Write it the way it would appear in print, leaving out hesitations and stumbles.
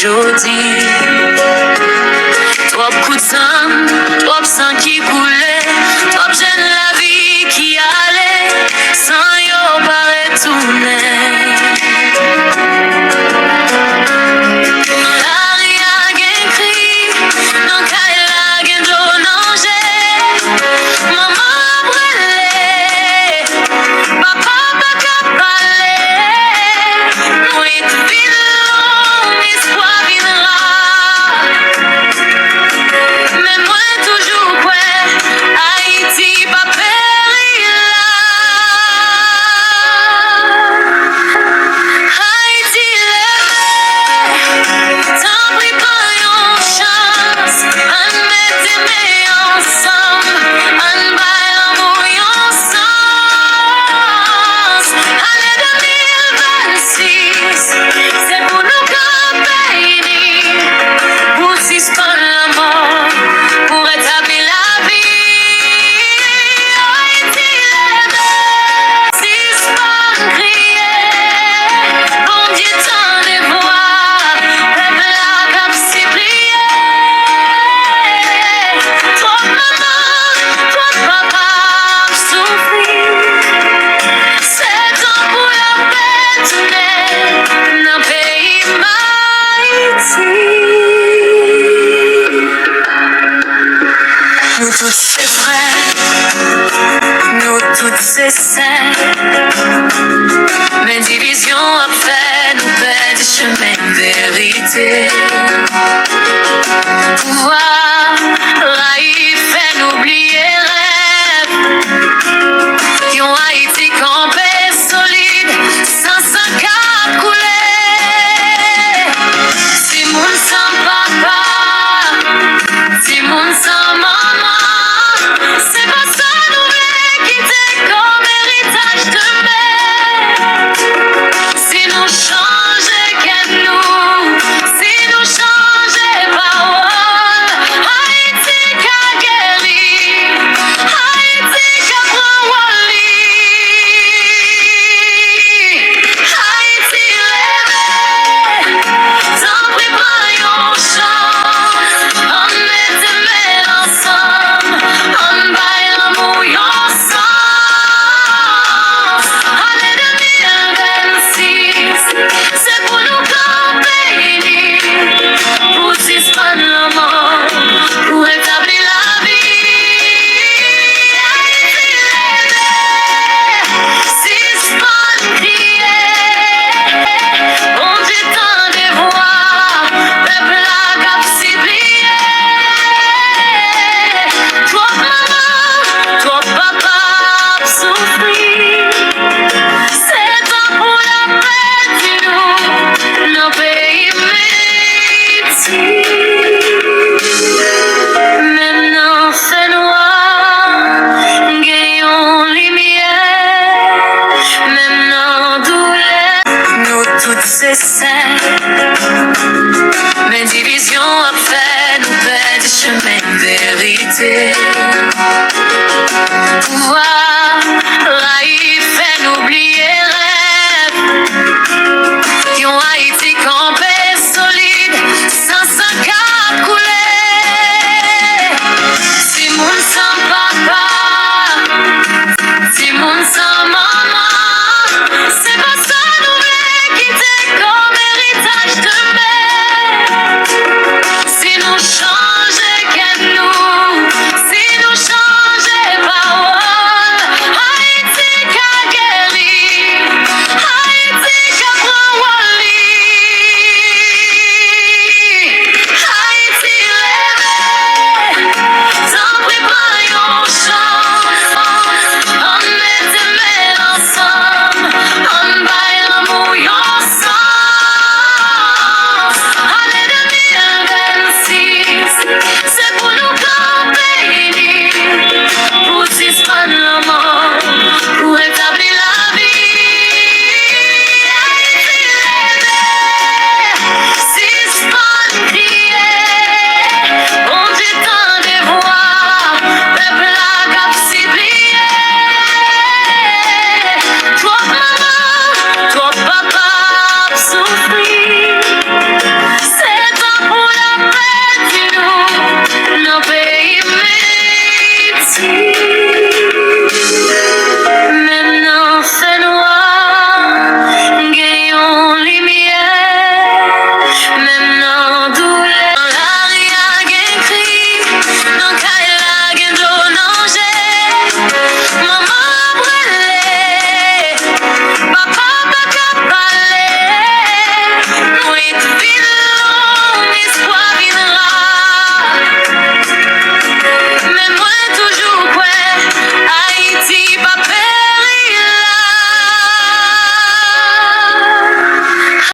jodi. Trop coup de sang qui coulait, trop jeune la vie qui allait, sans yo pas retourner. Nous tous ces frères, nous toutes ces sœurs, mais division a fait nous perdre du chemin de vérité. Pouvoir, raïf, fait nous oublier rêve, qui ont Haïti campé solide, sans un cap coulé. Si moun sans papa, si moun sans maman, c'est pas ça nous voulons quitter comme héritage de mère. Si nous changeons qu'elle nous, si nous changeons parole, Haïti qu'a guéri, Haïti qu'a prend Wally, Haïti lève, t'en prie pas yon chance, on met tes mains ensemble, on baille l'amour yon sens. Année 2026, c'est pour nous camper unis, pour suspendre la mort, pour rétablir la vie. Haïti lève, suspendre crier, bon Dieu t'en dévoie, peuple la cap ciblier. Toi maman, toi papa souffrir, c'est temps pour la paix du nous, nos pays métis. Maintenant c'est noir, gagnons lumière, maintenant douleur, nous toutes ces scènes, mais division a fait nous perdre du chemin de vérité. Pouvoir,